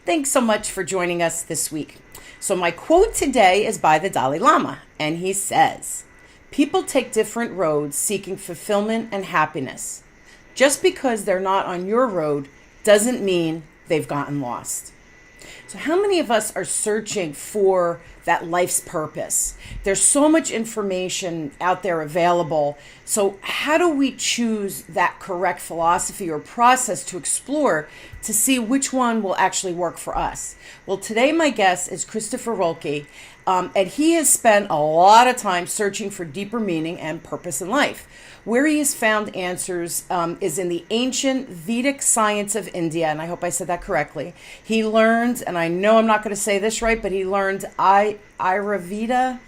Thanks so much for joining us this week. So my quote today is by the Dalai Lama, and he says, "People take different roads seeking fulfillment and happiness. Just because they're not on your road doesn't mean they've gotten lost." So how many of us are searching for that life's purpose? There's so much information out there available. So how do we choose that correct philosophy or process to explore to see which one will actually work for us? Well, today my guest is Christopher Rolke, and he has spent a lot of time searching for deeper meaning and purpose in life. Where he has found answers is in the ancient Vedic science of India, and I hope I said that correctly. He learned, and I know I'm not going to say this right, but he learned Ayurveda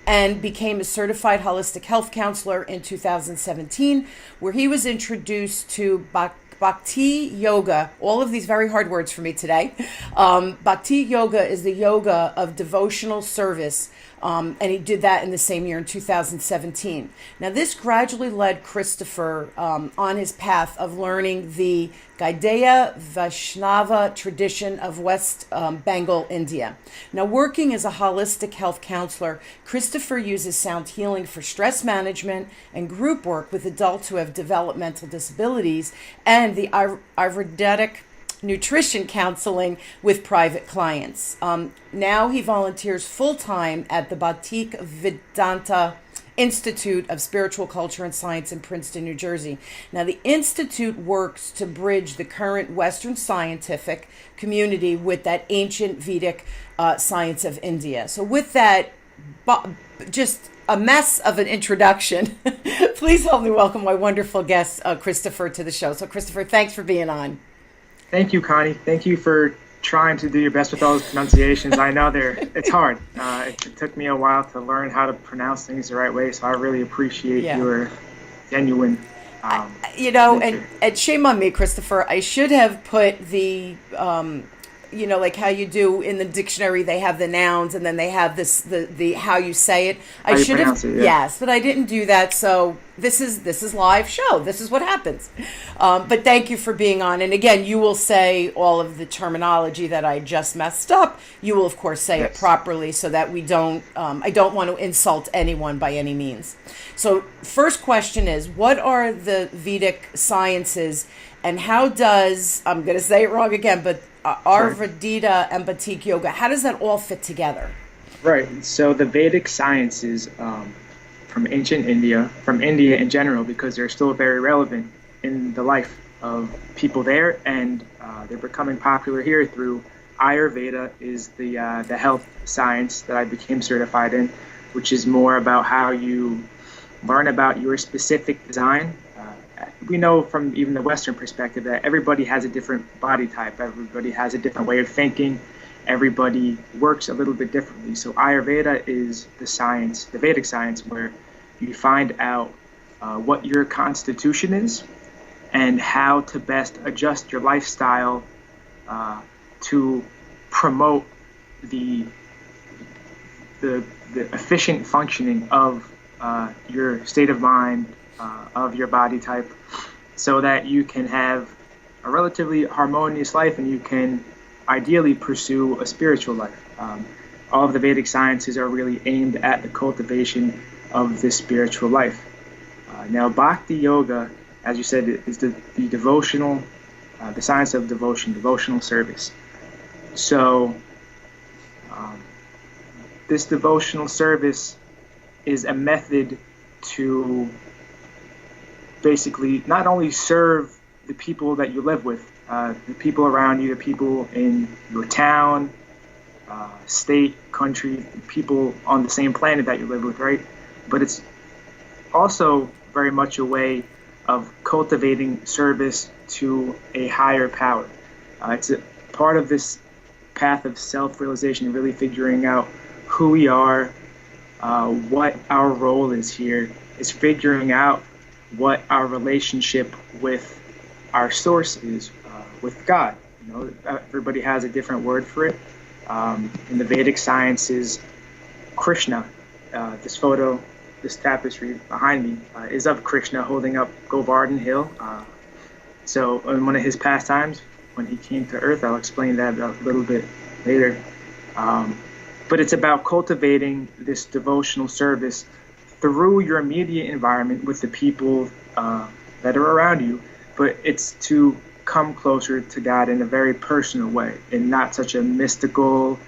and became a certified holistic health counselor in 2017, where he was introduced to Bhakti yoga. All of these very hard words for me today. Bhakti yoga is the yoga of devotional service. And he did that in the same year in 2017. Now, this gradually led Christopher on his path of learning the Gaudiya Vaishnava tradition of West Bengal, India. Now, working as a holistic health counselor, Christopher uses sound healing for stress management and group work with adults who have developmental disabilities, and the Ayurvedic nutrition counseling with private clients. Now he volunteers full-time at the Bhakti Vedanta Institute of Spiritual Culture and Science in Princeton, New Jersey. Now the Institute works to bridge the current Western scientific community with that ancient Vedic science of India. So with that, just a mess of an introduction, please help me welcome my wonderful guest, Christopher, to the show. So Christopher, thanks for being on. Thank you, Connie. Thank you for trying to do your best with all those pronunciations. I know it's hard. It took me a while to learn how to pronounce things the right way, so I really appreciate your genuine and shame on me, Christopher. I should have put the like how you do in the dictionary, they have the nouns and then they have the how you say it. I should have, yes, but I didn't do that. So this is live show. This is what happens. But thank you for being on. And again, you will say all of the terminology that I just messed up. You will of course say it properly so that we don't. I don't want to insult anyone by any means. So first question is, what are the Vedic sciences, and how does, I'm going to say it wrong again, but Ayurveda and Bhakti yoga, how does that all fit together? Right. So the Vedic sciences from ancient India, from India in general, because they're still very relevant in the life of people there, and they're becoming popular here through Ayurveda, is the health science that I became certified in, which is more about how you learn about your specific design. We know from even the Western perspective that everybody has a different body type, everybody has a different way of thinking, everybody works a little bit differently. So Ayurveda is the science, the Vedic science, where you find out what your constitution is and how to best adjust your lifestyle to promote the efficient functioning of your state of mind, of your body type, so that you can have a relatively harmonious life and you can ideally pursue a spiritual life. All of the Vedic sciences are really aimed at the cultivation of this spiritual life. Now, Bhakti yoga, as you said, is the devotional, the science of devotion, devotional service. So this devotional service is a method to basically not only serve the people that you live with, the people around you, the people in your town, state, country, people on the same planet that you live with, right? But it's also very much a way of cultivating service to a higher power. It's a part of this path of self-realization, really figuring out who we are, what our role is here, is figuring out what our relationship with our source is, with God. You know, everybody has a different word for it. In the Vedic sciences, Krishna, this photo, this tapestry behind me is of Krishna holding up Govardhan Hill. So in one of his pastimes, when he came to Earth. I'll explain that a little bit later. But it's about cultivating this devotional service through your immediate environment with the people that are around you. But it's to come closer to God in a very personal way, and not such a mystical,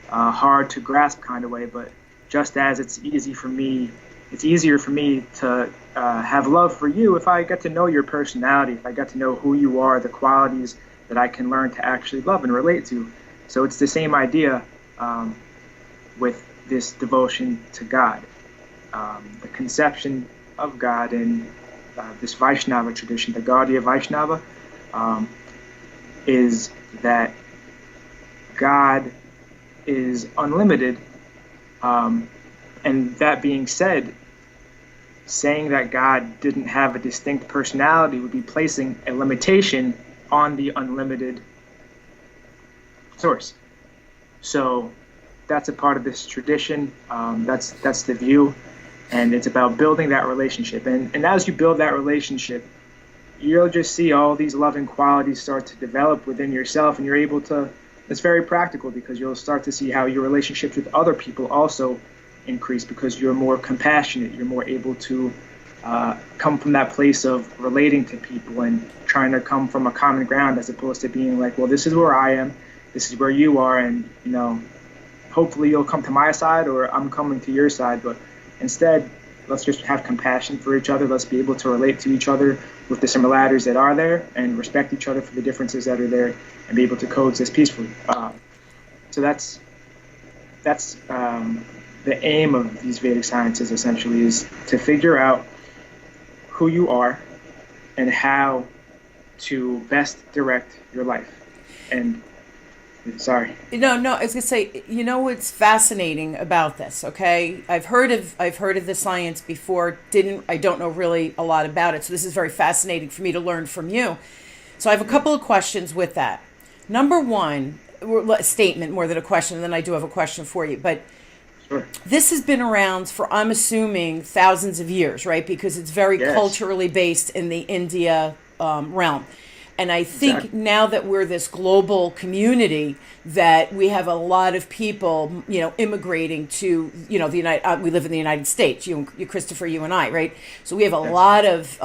hard to grasp kind of way. But just as it's easier for me to have love for you if I get to know your personality, if I get to know who you are, the qualities that I can learn to actually love and relate to. So it's the same idea with this devotion to God. The conception of God in this Vaishnava tradition, the Gaudiya Vaishnava, is that God is unlimited. And that being said, saying that God didn't have a distinct personality would be placing a limitation on the unlimited source. So that's a part of this tradition. That's the view, and it's about building that relationship. And as you build that relationship, you'll just see all these loving qualities start to develop within yourself, and you're able to. It's very practical because you'll start to see how your relationships with other people also increase because you're more compassionate. You're more able to come from that place of relating to people and trying to come from a common ground, as opposed to being like, well, this is where I am, this is where you are, and hopefully you'll come to my side or I'm coming to your side. But instead, let's just have compassion for each other. Let's be able to relate to each other with the similarities that are there and respect each other for the differences that are there and be able to coexist peacefully. So that's the aim of these Vedic sciences, essentially, is to figure out who you are and how to best direct your life. And sorry. No, I was gonna say, what's fascinating about this, okay? I've heard of the science before. I don't know really a lot about it. So this is very fascinating for me to learn from you. So I have a couple of questions with that. Number one, a statement more than a question, and then I do have a question for you. But sure. This has been around for, I'm assuming, thousands of years, right? Because it's very culturally based in the India realm. And I think now that we're this global community, that we have a lot of people, immigrating to, the United. We live in the United States. You, Christopher, you and I, right? So we have a lot of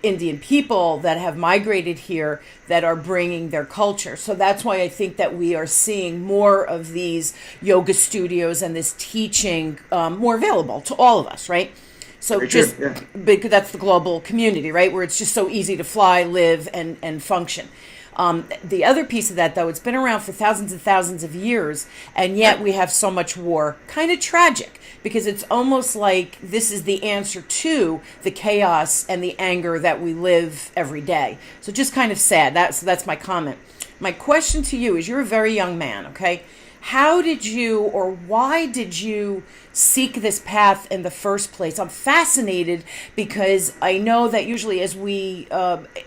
Indian people that have migrated here that are bringing their culture. So that's why I think that we are seeing more of these yoga studios and this teaching more available to all of us, right? So because that's the global community, right? Where it's just so easy to fly, live, and function. The other piece of that, though, it's been around for thousands and thousands of years, and yet we have so much war. Kind of tragic, because it's almost like this is the answer to the chaos and the anger that we live every day. So just kind of sad. That's my comment. My question to you is, you're a very young man, okay? How did you, or why did you seek this path in the first place? I'm fascinated because I know that usually as we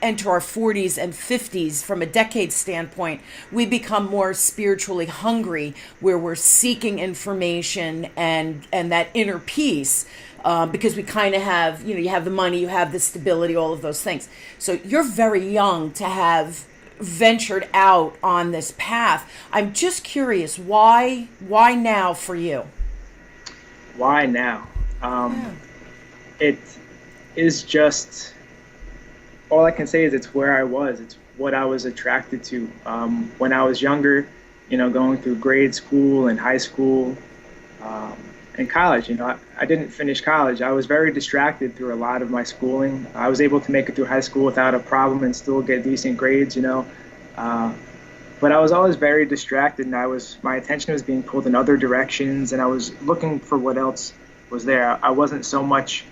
enter our 40s and 50s, from a decade standpoint, we become more spiritually hungry, where we're seeking information and that inner peace. Because we kind of have, you have the money, you have the stability, all of those things. So you're very young to have ventured out on this path. I'm just curious, why now for you? Why now? It is just, all I can say is it's where I was. It's what I was attracted to when I was younger, going through grade school and high school and college. I didn't finish college. I was very distracted through a lot of my schooling. I was able to make it through high school without a problem and still get decent grades, but I was always very distracted, and my attention was being pulled in other directions, and I was looking for what else was there. I wasn't so much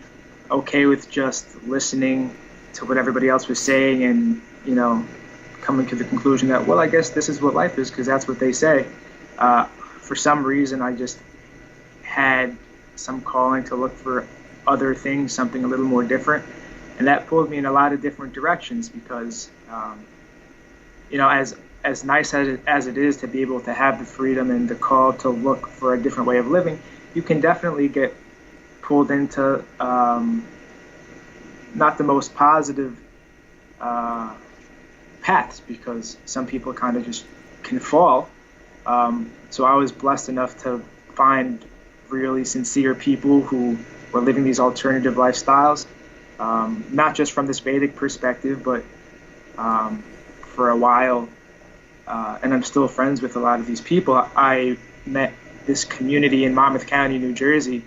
okay with just listening to what everybody else was saying and, coming to the conclusion that, well, I guess this is what life is because that's what they say. For some reason, I just had some calling to look for other things, something a little more different. And that pulled me in a lot of different directions because, as nice as it is to be able to have the freedom and the call to look for a different way of living, you can definitely get pulled into not the most positive paths, because some people kind of just can fall. So I was blessed enough to find really sincere people who were living these alternative lifestyles, not just from this Vedic perspective, but for a while, and I'm still friends with a lot of these people. I met this community in Monmouth County, New Jersey,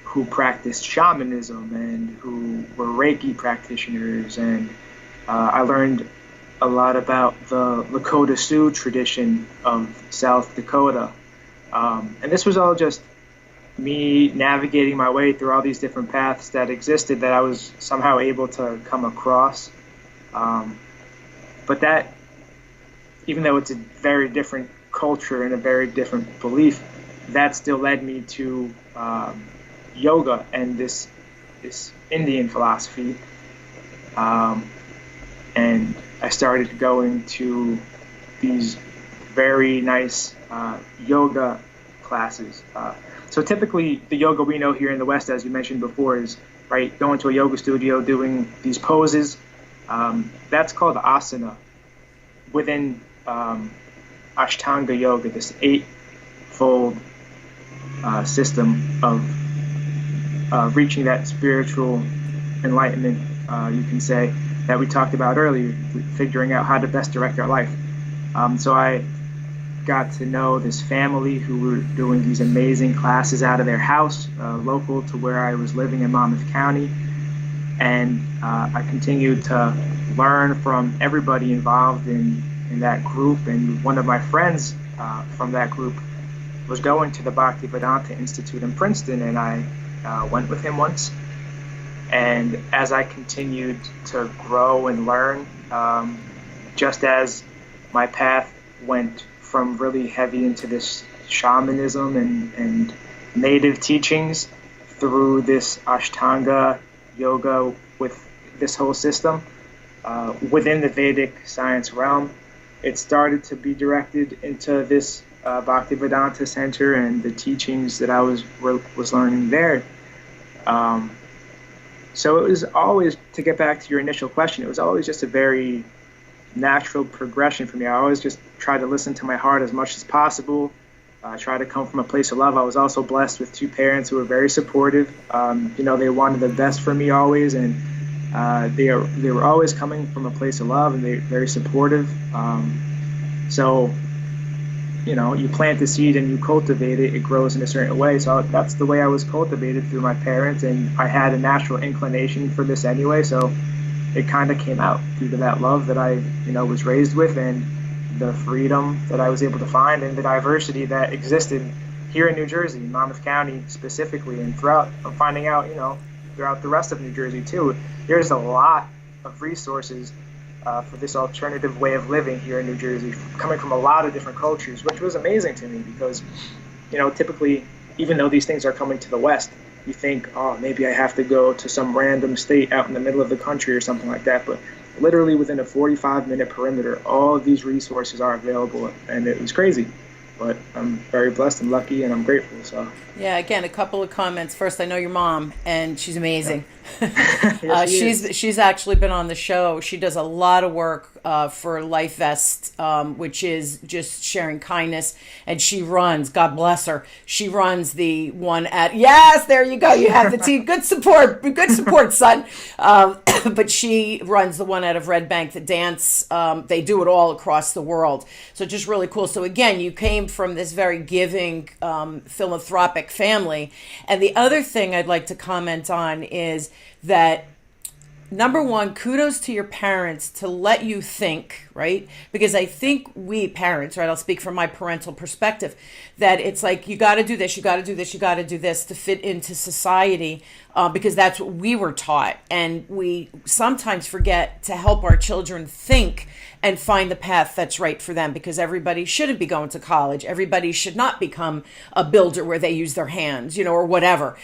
who practiced shamanism and who were Reiki practitioners, and I learned a lot about the Lakota Sioux tradition of South Dakota. And this was all just me navigating my way through all these different paths that existed that I was somehow able to come across. But that, even though it's a very different culture and a very different belief, that still led me to yoga and this Indian philosophy. And I started going to these very nice yoga classes. So typically the yoga we know here in the West, as you mentioned before, is right going to a yoga studio, doing these poses. That's called asana within Ashtanga yoga, this eightfold system of reaching that spiritual enlightenment, you can say, that we talked about earlier, figuring out how to best direct our life. So I got to know this family who were doing these amazing classes out of their house, local to where I was living in Monmouth County. And I continued to learn from everybody involved in that group. And one of my friends from that group was going to the Bhakti Vedanta Institute in Princeton, and I went with him once. And as I continued to grow and learn, just as my path went from really heavy into this shamanism and native teachings through this Ashtanga yoga with this whole system, within the Vedic science realm, it started to be directed into this Bhakti Vedanta Center and the teachings that I was learning there. So it was always, to get back to your initial question, it was always just a very natural progression for me. I always just tried to listen to my heart as much as possible, try to come from a place of love. I was also blessed with two parents who were very supportive. They wanted the best for me always, and they were always coming from a place of love, and they were very supportive. So you plant the seed and you cultivate it, it grows in a certain way. So that's the way I was cultivated, through my parents, and I had a natural inclination for this anyway. So it kind of came out due to that love that I, was raised with, and the freedom that I was able to find, and the diversity that existed here in New Jersey, Monmouth County specifically, and throughout. I'm finding out, throughout the rest of New Jersey too. There's a lot of resources for this alternative way of living here in New Jersey, coming from a lot of different cultures, which was amazing to me because, typically, even though these things are coming to the West, you think, oh, maybe I have to go to some random state out in the middle of the country or something like that. But literally within a 45-minute perimeter, all of these resources are available, and it was crazy. But I'm very blessed and lucky, and I'm grateful. So yeah, again, a couple of comments. First, I know your mom, and she's amazing. Yeah. She's actually been on the show. She does a lot of work for Life Vest, which is just sharing kindness, and she runs. God bless her. She runs the one at there you go. You have the team. Good support, son. But she runs the one out of Red Bank, the dance. They do it all across the world. So just really cool. So again, you came from this very giving, philanthropic family. And the other thing I'd like to comment on is that, number one, kudos to your parents to let you think, right? Because I think we parents, right, I'll speak from my parental perspective, that it's like, you got to do this, you got to do this, you got to do this to fit into society, because that's what we were taught. And we sometimes forget to help our children think and find the path that's right for them, because everybody shouldn't be going to college. Everybody should not become a builder where they use their hands, or whatever.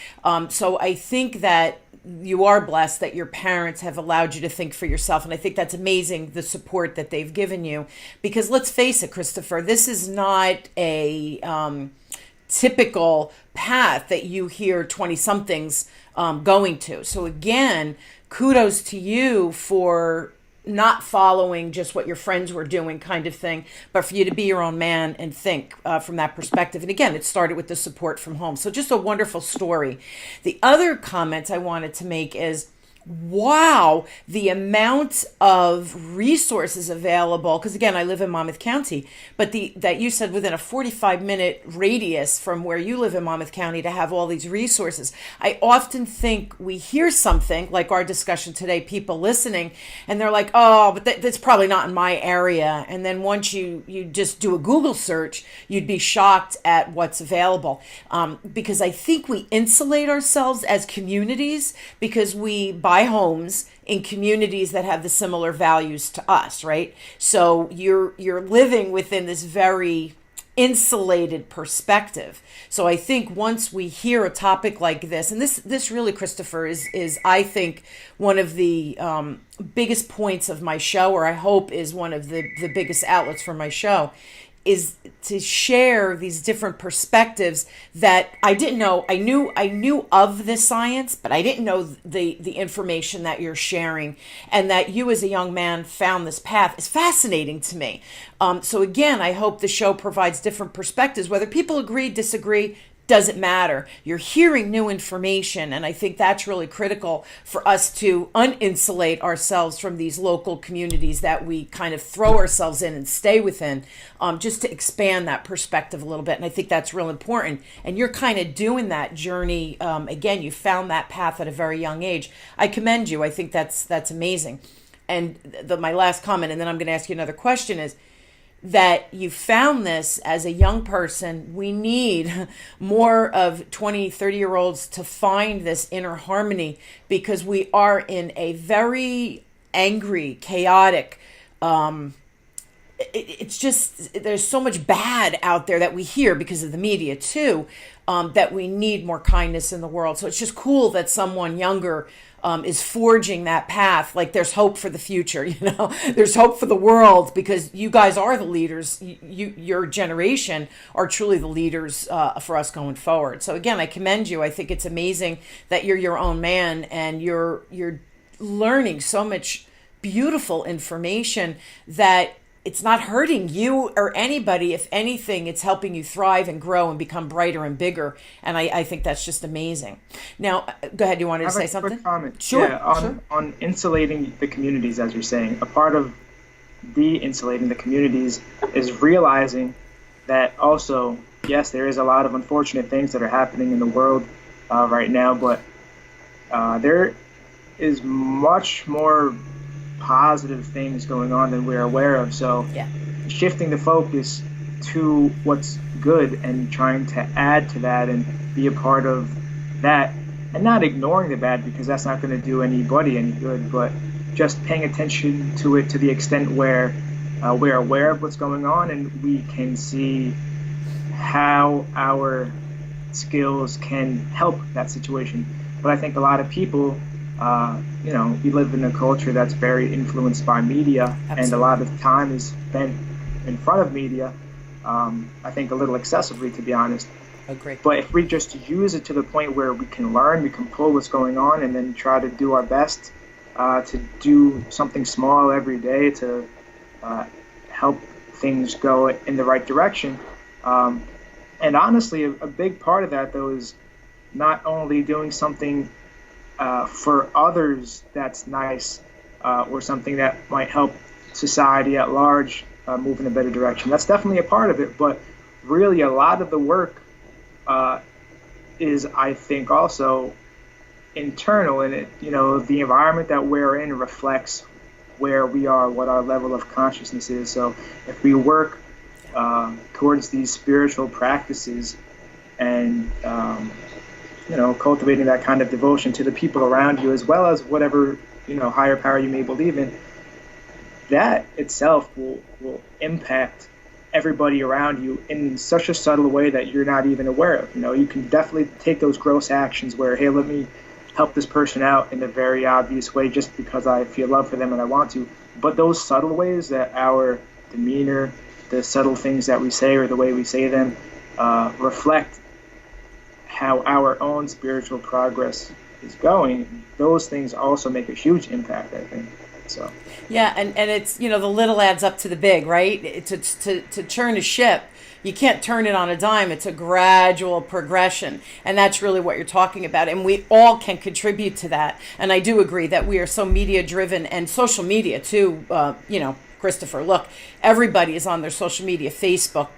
So I think that you are blessed that your parents have allowed you to think for yourself. And I think that's amazing, the support that they've given you. Because let's face it, Christopher, this is not a typical path that you hear 20-somethings going to. So again, kudos to you for not following just what your friends were doing kind of thing, but for you to be your own man and think from that perspective. And again, it started with the support from home. So just a wonderful story. The other comment I wanted to make is, wow, the amount of resources available, because again, I live in Monmouth County, but that you said within a 45-minute radius from where you live in Monmouth County to have all these resources. I often think we hear something like our discussion today, people listening, and they're like, oh, but that's probably not in my area. And then once you just do a Google search, you'd be shocked at what's available. Because I think we insulate ourselves as communities because we buy homes in communities that have the similar values to us, right? So you're living within this very insulated perspective. So I think once we hear a topic like this, and this really, Christopher, is I think one of the biggest points of my show, or I hope is one of the biggest outlets for my show, is to share these different perspectives that I didn't know. I knew of the science, but I didn't know the information that you're sharing, and that you as a young man found this path is fascinating to me. So again, I hope the show provides different perspectives. Whether people agree, disagree, doesn't matter. You're hearing new information, and I think that's really critical for us to uninsulate ourselves from these local communities that we kind of throw ourselves in and stay within, just to expand that perspective a little bit. And I think that's real important. And you're kind of doing that journey. Again, you found that path at a very young age. I commend you. I think that's amazing. And my last comment, and then I'm going to ask you another question, is that you found this as a young person. We need more of 20, 30-year-olds to find this inner harmony, because we are in a very angry, chaotic, it's just, there's so much bad out there that we hear because of the media too, that we need more kindness in the world. So it's just cool that someone younger is forging that path. Like, there's hope for the future, there's hope for the world, because you guys are the leaders. Your generation are truly the leaders for us going forward. So again, I commend you. I think it's amazing that you're your own man, and you're learning so much beautiful information that it's not hurting you or anybody. If anything, it's helping you thrive and grow and become brighter and bigger. And I think that's just amazing. Now, go ahead. You wanted to say something? Quick comment. Sure. Yeah, sure. On insulating the communities, as you're saying, a part of de-insulating the communities is realizing that also, yes, there is a lot of unfortunate things that are happening in the world right now, but there is much more positive things going on than we're aware of. So shifting the focus to what's good and trying to add to that and be a part of that, and not ignoring the bad, because that's not going to do anybody any good, but just paying attention to it to the extent where we're aware of what's going on, and we can see how our skills can help that situation. But I think a lot of people, we live in a culture that's very influenced by media. Absolutely. And a lot of time is spent in front of media, I think a little excessively, to be honest. Agree. But if we just use it to the point where we can learn, we can pull what's going on, and then try to do our best to do something small every day to help things go in the right direction. And honestly, a big part of that, though, is not only doing something for others that's nice, or something that might help society at large move in a better direction. That's definitely a part of it, but really a lot of the work is, I think, also internal, and the environment that we're in reflects where we are, what our level of consciousness is. So if we work towards these spiritual practices and cultivating that kind of devotion to the people around you, as well as whatever higher power you may believe in, that itself will impact everybody around you in such a subtle way that you're not even aware of. You can definitely take those gross actions where, hey, let me help this person out in a very obvious way just because I feel love for them and I want to. But those subtle ways that our demeanor, the subtle things that we say or the way we say them, reflect how our own spiritual progress is going, those things also make a huge impact, I think. So Yeah, and it's, the little adds up to the big, right? To turn a ship, you can't turn it on a dime. It's a gradual progression, and that's really what you're talking about. And we all can contribute to that. And I do agree that we are so media driven, and social media too. Christopher, look, everybody is on their social media, Facebook.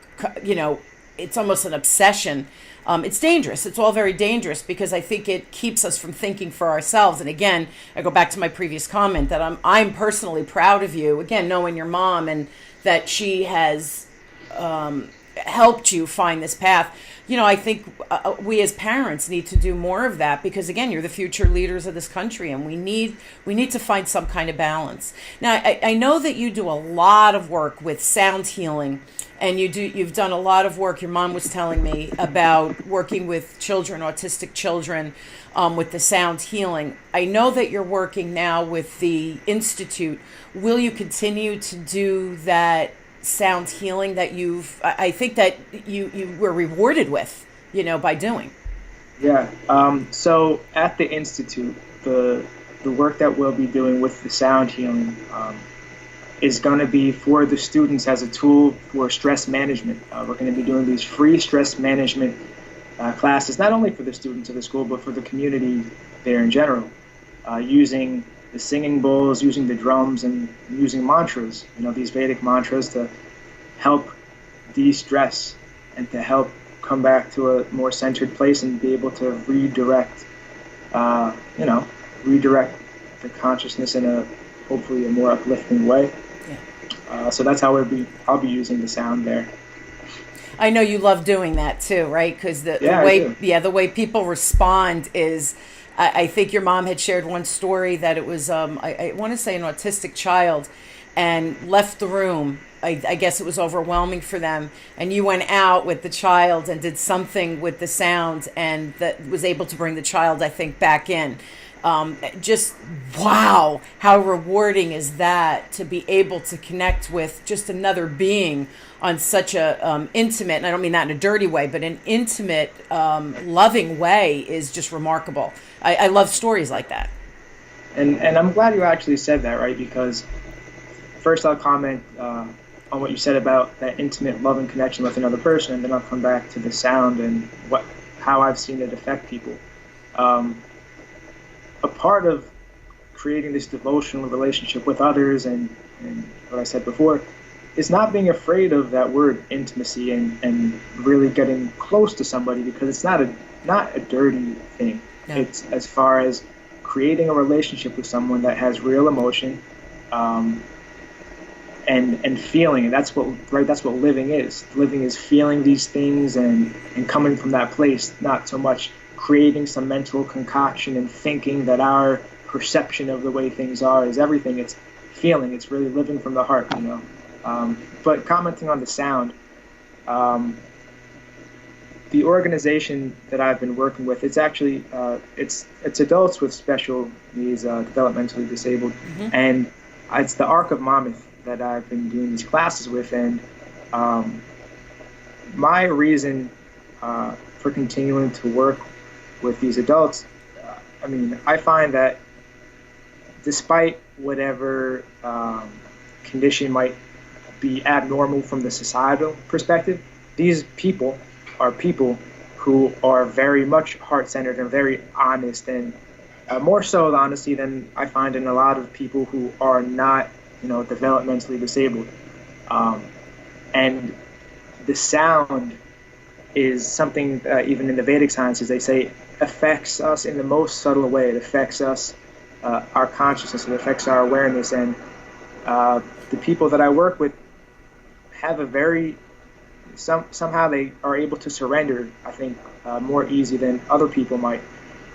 It's almost an obsession. It's dangerous. It's all very dangerous because I think it keeps us from thinking for ourselves. And again, I go back to my previous comment that I'm personally proud of you. Again, knowing your mom and that she has helped you find this path. I think we as parents need to do more of that because again, you're the future leaders of this country, and we need to find some kind of balance. Now, I know that you do a lot of work with sound healing. And you've done a lot of work. Your mom was telling me about working with children, autistic children, with the sound healing. I know that you're working now with the Institute. Will you continue to do that sound healing that I think that you were rewarded with, by doing? Yeah. So at the Institute, the work that we'll be doing with the sound healing, is going to be for the students as a tool for stress management. We're going to be doing these free stress management classes, not only for the students of the school, but for the community there in general, using the singing bowls, using the drums, and using mantras, these Vedic mantras to help de-stress and to help come back to a more centered place and be able to redirect the consciousness in hopefully a more uplifting way. So that's how I'll be using the sound there. I know you love doing that too, right? Because the way people respond is, I think your mom had shared one story that it was, I want to say an autistic child, and left the room. I guess it was overwhelming for them, and you went out with the child and did something with the sound, and that was able to bring the child, I think, back in. Just wow, how rewarding is that to be able to connect with just another being on such a intimate, and I don't mean that in a dirty way, but an intimate, loving way is just remarkable. I love stories like that. And I'm glad you actually said that, right? Because first I'll comment on what you said about that intimate love and connection with another person, and then I'll come back to the sound and how I've seen it affect people. A part of creating this devotional relationship with others and what I said before is not being afraid of that word intimacy and really getting close to somebody, because it's not a dirty thing. No. It's as far as creating a relationship with someone that has real emotion and feeling, and that's what living is. Living is feeling these things and coming from that place, not so much creating some mental concoction and thinking that our perception of the way things are is everything. It's feeling. It's really living from the heart, But commenting on the sound, the organization that I've been working with, it's actually it's adults with special needs, developmentally disabled, mm-hmm. and it's the Ark of Monmouth that I've been doing these classes with, and my reason for continuing to work with these adults, I find that despite whatever condition might be abnormal from the societal perspective, these people are people who are very much heart-centered and very honest, and more so honesty than I find in a lot of people who are not, developmentally disabled. And the sound is something even in the Vedic sciences they say affects us in the most subtle way. It affects us, our consciousness. It affects our awareness. And the people that I work with have somehow they are able to surrender, I think, more easy than other people might.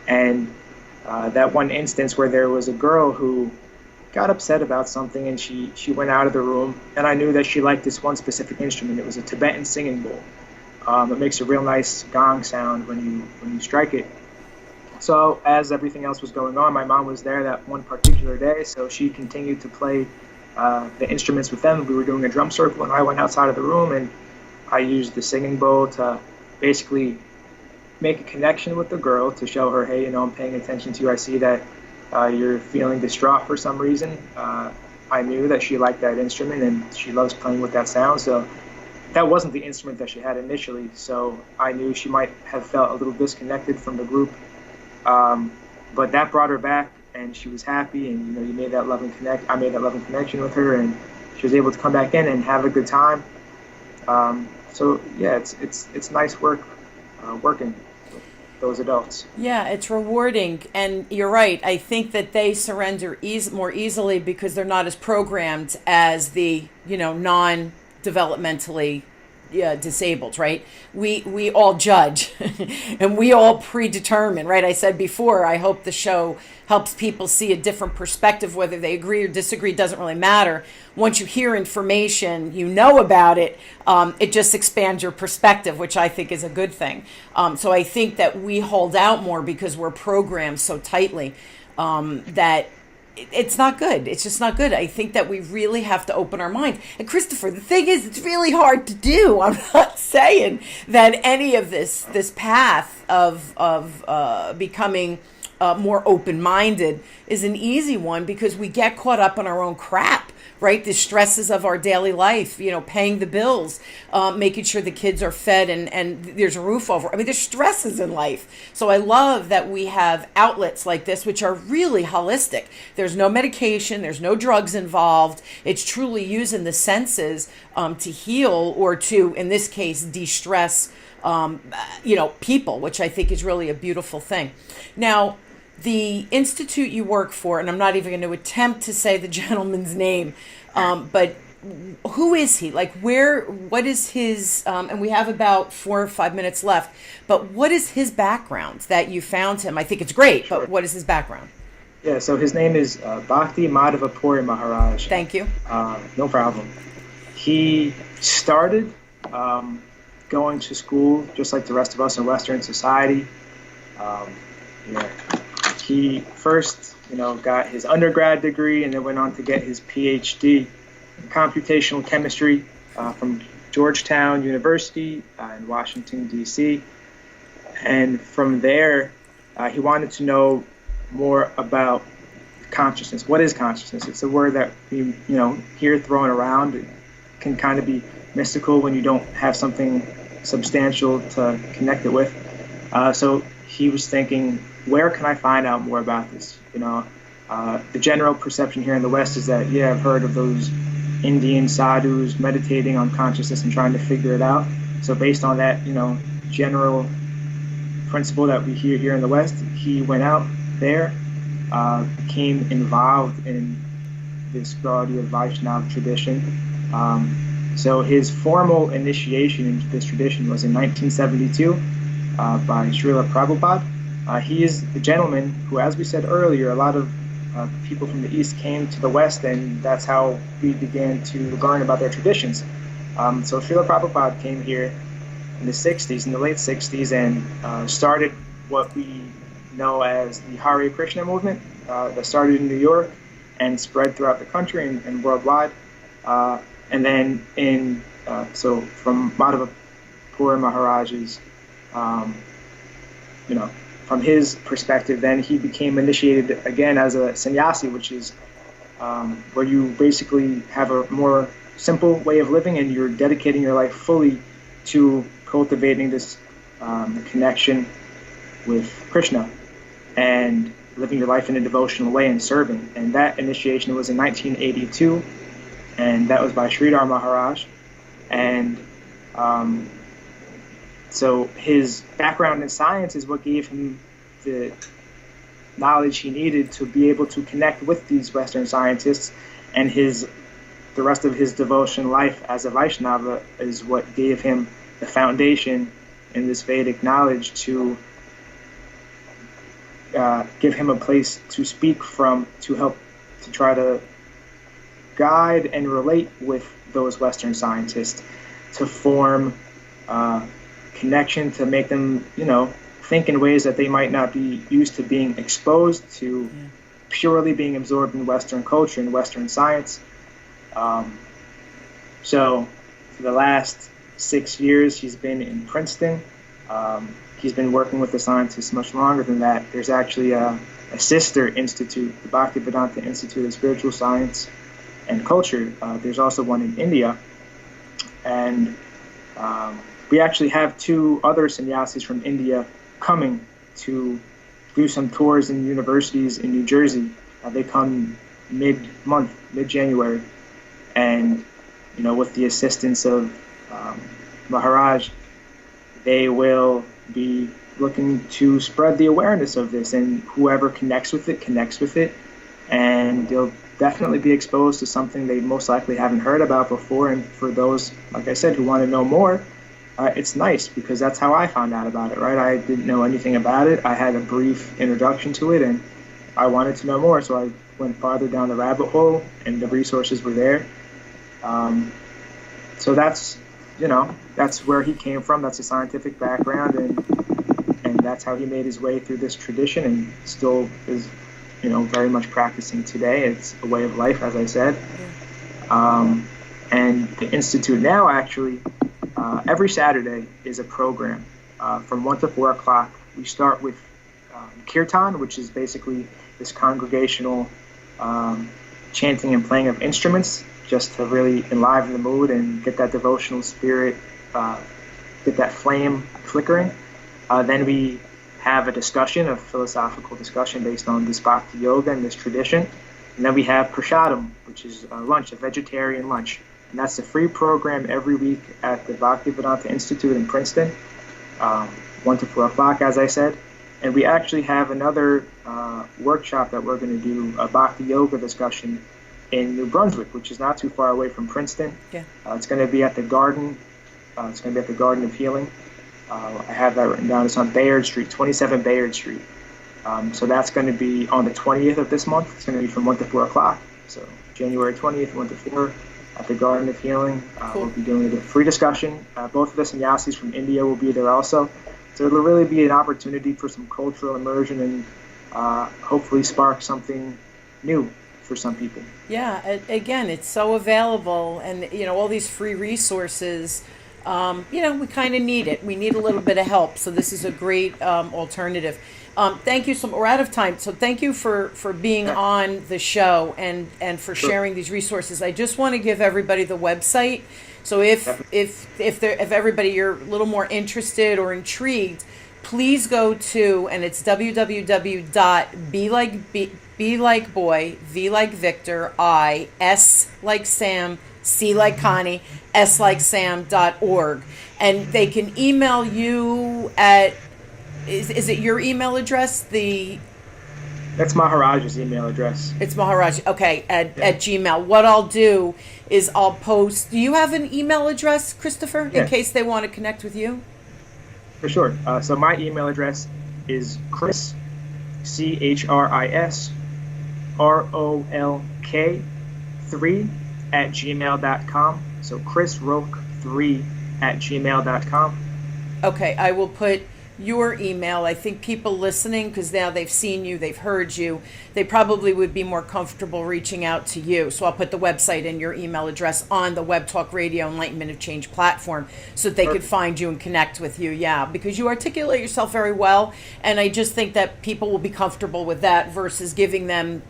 And that one instance where there was a girl who got upset about something, and she went out of the room, and I knew that she liked this one specific instrument. It was a Tibetan singing bowl. It makes a real nice gong sound when you strike it. So as everything else was going on, my mom was there that one particular day, so she continued to play the instruments with them. We were doing a drum circle, and I went outside of the room, and I used the singing bowl to basically make a connection with the girl, to show her, hey, I'm paying attention to you. I see that you're feeling distraught for some reason. I knew that she liked that instrument and she loves playing with that sound. So that wasn't the instrument that she had initially. So I knew she might have felt a little disconnected from the group. But that brought her back, and she was happy. And you made that loving connect. I made that loving connection with her, and she was able to come back in and have a good time. So yeah, it's nice work working with those adults. Yeah, it's rewarding, and you're right. I think that they surrender more easily because they're not as programmed as the non-developmentally disabled, right? We all judge and we all predetermine, right? I said before, I hope the show helps people see a different perspective. Whether they agree or disagree doesn't really matter. Once you hear information, about it, it just expands your perspective, which I think is a good thing. So I think that we hold out more because we're programmed so tightly that it's not good. It's just not good. I think that we really have to open our mind. And Christopher, the thing is, it's really hard to do. I'm not saying that any of this path of becoming more open-minded is an easy one, because we get caught up in our own crap, right? The stresses of our daily life, paying the bills, making sure the kids are fed and there's a roof over. I mean, there's stresses in life. So I love that we have outlets like this, which are really holistic. There's no medication, there's no drugs involved. It's truly using the senses to heal, or to, in this case, de-stress, people, which I think is really a beautiful thing. Now, the institute you work for, and I'm not even going to attempt to say the gentleman's name, but who is he? Like, what is his, and we have about 4 or 5 minutes left, but what is his background that you found him? I think it's great, Sure. But what is his background? Yeah, so his name is Bhakti Madhavapuri Maharaj. Thank you. No problem. He started going to school just like the rest of us in Western society. He first, got his undergrad degree and then went on to get his PhD in computational chemistry from Georgetown University in Washington, D.C. And from there, he wanted to know more about consciousness. What is consciousness? It's a word that we, hear thrown around. It can kind of be mystical when you don't have something substantial to connect it with. So he was thinking, where can I find out more about this? The general perception here in the West is that, I've heard of those Indian sadhus meditating on consciousness and trying to figure it out. So based on that, general principle that we hear here in the West, he went out there, became involved in this Gaudiya Vaishnava tradition. So his formal initiation into this tradition was in 1972 by Srila Prabhupada. He is the gentleman who, as we said earlier, a lot of people from the East came to the West, and that's how we began to learn about their traditions. So Srila Prabhupada came here in the late 60s, and started what we know as the Hare Krishna movement that started in New York and spread throughout the country and worldwide. And then so from Madhavapuri Maharaj's, from his perspective, then he became initiated again as a sannyasi, which is where you basically have a more simple way of living and you're dedicating your life fully to cultivating this connection with Krishna and living your life in a devotional way and serving. And that initiation was in 1982, and that was by Sridhar Maharaj. And so his background in science is what gave him the knowledge he needed to be able to connect with these Western scientists, and the rest of his devotion life as a Vaishnava is what gave him the foundation in this Vedic knowledge to give him a place to speak from, to help to try to guide and relate with those Western scientists, to form connection, to make them, think in ways that they might not be used to being exposed to, purely being absorbed in Western culture and Western science. So for the last 6 years, he's been in Princeton. he's been working with the scientists much longer than that. There's actually a sister institute, the Bhaktivedanta Institute of Spiritual Science and Culture. There's also one in India. And we actually have 2 other sannyasis from India coming to do some tours in universities in New Jersey. They come mid-month, mid-January. And, with the assistance of Maharaj, they will be looking to spread the awareness of this, and whoever connects with it, and they'll definitely be exposed to something they most likely haven't heard about before. And for those, like I said, who want to know more, it's nice, because that's how I found out about it, right? I didn't know anything about it. I had a brief introduction to it, and I wanted to know more, so I went farther down the rabbit hole, and the resources were there. So that's where he came from. That's a scientific background, and that's how he made his way through this tradition, and still is, very much practicing today. It's a way of life, as I said. And the Institute now, actually, every Saturday is a program from 1 to 4 o'clock. We start with kirtan, which is basically this congregational chanting and playing of instruments, just to really enliven the mood and get that devotional spirit, get that flame flickering. Then we have a philosophical discussion based on this Bhakti Yoga and this tradition. And then we have Prashadam, which is a vegetarian lunch. And that's a free program every week at the Bhaktivedanta Institute in Princeton, 1 to 4 o'clock, as I said. And we actually have another workshop that we're going to do, a Bhakti Yoga discussion in New Brunswick, which is not too far away from Princeton. Yeah. It's going to be at the Garden. It's going to be at the Garden of Healing. I have that written down. It's on Bayard Street, 27 Bayard Street. So that's going to be on the 20th of this month. It's going to be from 1 to 4 o'clock. So January 20th, 1 to 4 at the Garden of Healing. Cool. We'll be doing a free discussion. Both of the sannyasis from India will be there also. So it'll really be an opportunity for some cultural immersion and hopefully spark something new for some people. Yeah, again, it's so available, and all these free resources. We kind of need it. We need a little bit of help. So this is a great alternative. Thank you. We're out of time. So thank you for being on the show and for sharing these resources. I just want to give everybody the website. So if everybody, you're a little more interested or intrigued, please go to, and it's www.be like boy, V like Victor, I, S like Sam, C like Connie, S like Sam.org. And they can email you at, is it your email address? That's Maharaj's email address. It's Maharaj. Okay, at Gmail. What I'll do is I'll post. Do you have an email address, Christopher, in case they want to connect with you? For sure. So my email address is Chris, CHRIS, ROLK 3 at gmail.com. So Chris Rolke 3 at gmail.com. Okay, I will put your email. I think people listening, because now they've seen you, they've heard you, they probably would be more comfortable reaching out to you. So I'll put the website and your email address on the Web Talk Radio Enlightenment of Change platform so that they could find you and connect with you. Yeah, because you articulate yourself very well, and I just think that people will be comfortable with that versus giving them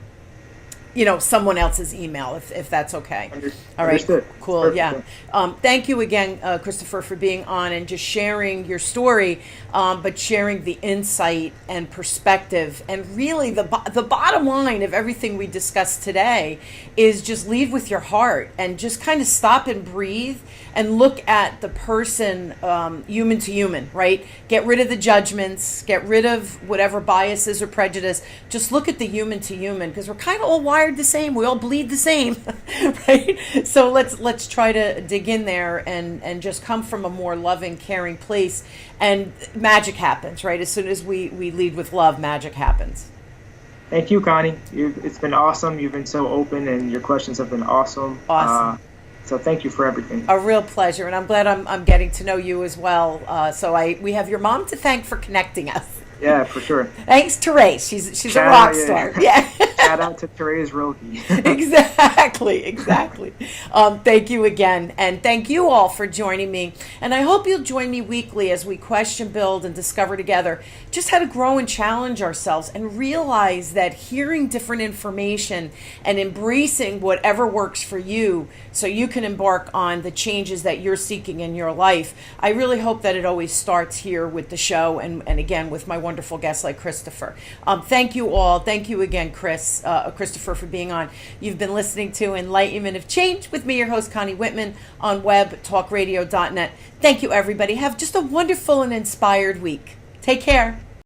someone else's email, if that's okay. All right. Understood. Cool. Perfect. Yeah. Thank you again, Christopher, for being on and just sharing your story, but sharing the insight and perspective. And really the bottom line of everything we discussed today is just lead with your heart and just kind of stop and breathe and look at the person, human to human, right? Get rid of the judgments, get rid of whatever biases or prejudice. Just look at the human to human, because we're kind of all wired the same. We all bleed the same, right? So let's try to dig in there and just come from a more loving, caring place, and magic happens, right? As soon as we lead with love, magic happens. Thank you, Connie. It's been awesome. You've been so open, and your questions have been awesome. Awesome. So thank you for everything. A real pleasure, and I'm glad I'm getting to know you as well. So we have your mom to thank for connecting us. Yeah, for sure. Thanks, Therese. She's a rock star. Yeah. Shout out to Therese Rolke. Exactly. Thank you again. And thank you all for joining me. And I hope you'll join me weekly as we question, build, and discover together just how to grow and challenge ourselves and realize that hearing different information and embracing whatever works for you so you can embark on the changes that you're seeking in your life. I really hope that it always starts here with the show and again with my wonderful guests like Christopher. Thank you all. Thank you again, Christopher, for being on. You've been listening to Enlightenment of Change with me, your host, Connie Whitman, on webtalkradio.net. Thank you, everybody. Have just a wonderful and inspired week. Take care.